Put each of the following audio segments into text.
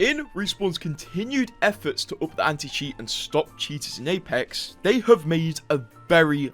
In Respawn's continued efforts to up the anti-cheat and stop cheaters in Apex, they have made a very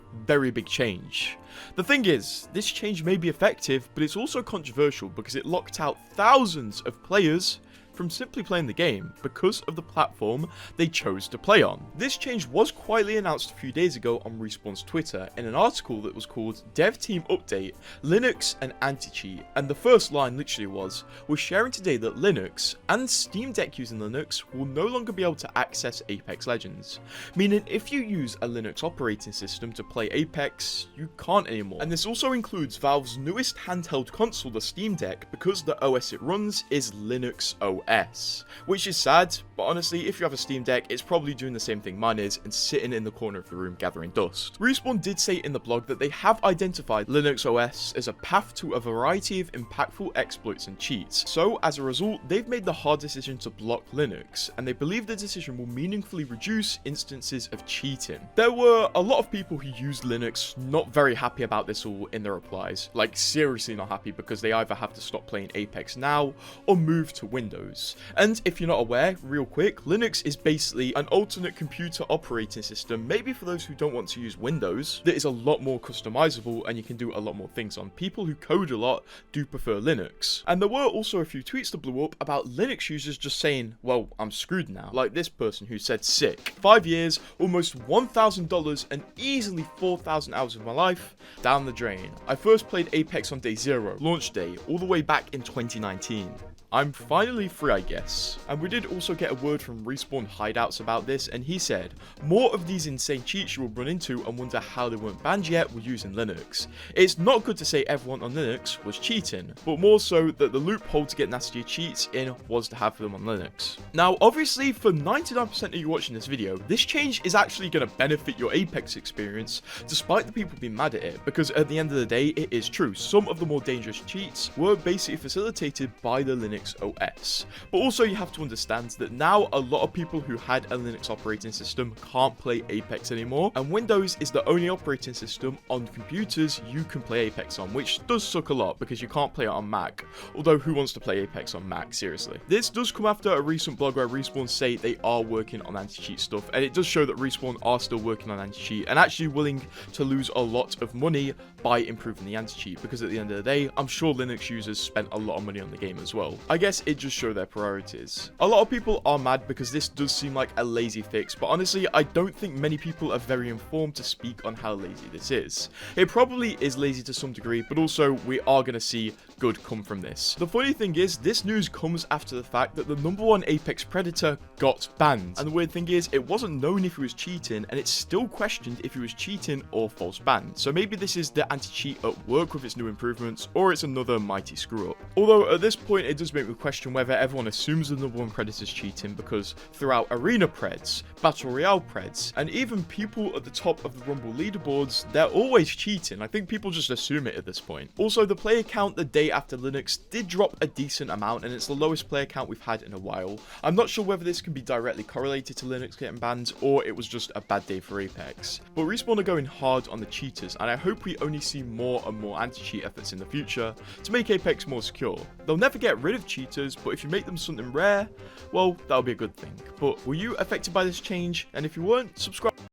big change. The thing is, this change may be effective, but it's also controversial because it locked out thousands of players from simply playing the game because of the platform they chose to play on. This change was quietly announced a few days ago on Respawn's Twitter in an article that was called Dev Team Update, Linux and Anti-Cheat, and the first line literally was, "We're sharing today that Linux and Steam Deck using Linux will no longer be able to access Apex Legends," meaning if you use a Linux operating system to play Apex, you can't anymore. And this also includes Valve's newest handheld console, the Steam Deck, because the OS it runs is Linux OS, which is sad, but honestly, if you have a Steam Deck, it's probably doing the same thing mine is and sitting in the corner of the room gathering dust. Respawn did say in the blog that they have identified Linux OS as a path to a variety of impactful exploits and cheats, so as a result, they've made the hard decision to block Linux, and they believe the decision will meaningfully reduce instances of cheating. There were a lot of people who used Linux not very happy about this all in their replies, like seriously not happy because they either have to stop playing Apex now or move to Windows. And if you're not aware, real quick, Linux is basically an alternate computer operating system, maybe for those who don't want to use Windows, that is a lot more customizable and you can do a lot more things on. People who code a lot do prefer Linux. And there were also a few tweets that blew up about Linux users just saying, well, I'm screwed now. Like this person who said, sick. 5 years, almost $1,000 and easily 4,000 hours of my life down the drain. I first played Apex on day 0, launch day, all the way back in 2019. I'm finally free, I guess. And we did also get a word from Respawn Hideouts about this, and he said, more of these insane cheats you will run into and wonder how they weren't banned yet were using Linux. It's not good to say everyone on Linux was cheating, but more so that the loophole to get nastier cheats in was to have them on Linux. Now, obviously, for 99% of you watching this video, this change is actually going to benefit your Apex experience, despite the people being mad at it, because at the end of the day, it is true. Some of the more dangerous cheats were basically facilitated by the Linux OS. But also you have to understand that now a lot of people who had a Linux operating system can't play Apex anymore, and Windows is the only operating system on computers you can play Apex on, which does suck a lot because you can't play it on Mac, although who wants to play Apex on Mac, seriously. This does come after a recent blog where Respawn say they are working on anti-cheat stuff, and it does show that Respawn are still working on anti-cheat and actually willing to lose a lot of money by improving the anti-cheat, because at the end of the day, I'm sure Linux users spent a lot of money on the game as well. I guess it just shows their priorities. A lot of people are mad because this does seem like a lazy fix, but honestly, I don't think many people are very informed to speak on how lazy this is. It probably is lazy to some degree, but also we are going to see good come from this. The funny thing is, this news comes after the fact that the #1 Apex Predator got banned, and the weird thing is, it wasn't known if he was cheating, and it's still questioned if he was cheating or false banned. So maybe this is the anti-cheat at work with its new improvements, or it's another mighty screw up. Although at this point, it does make me question whether everyone assumes the #1 Predator's cheating, because throughout Arena Preds, Battle Royale Preds, and even people at the top of the Rumble leaderboards, they're always cheating. I think people just assume it at this point. Also, the player count the day after Linux did drop a decent amount, and it's the lowest player count we've had in a while. I'm not sure whether this can be directly correlated to Linux getting banned, or it was just a bad day for Apex. But Respawn are going hard on the cheaters, and I hope we only see more and more anti-cheat efforts in the future to make Apex more secure. They'll never get rid of cheaters, but if you make them something rare, well, that'll be a good thing. But were you affected by this change? And if you weren't, subscribe.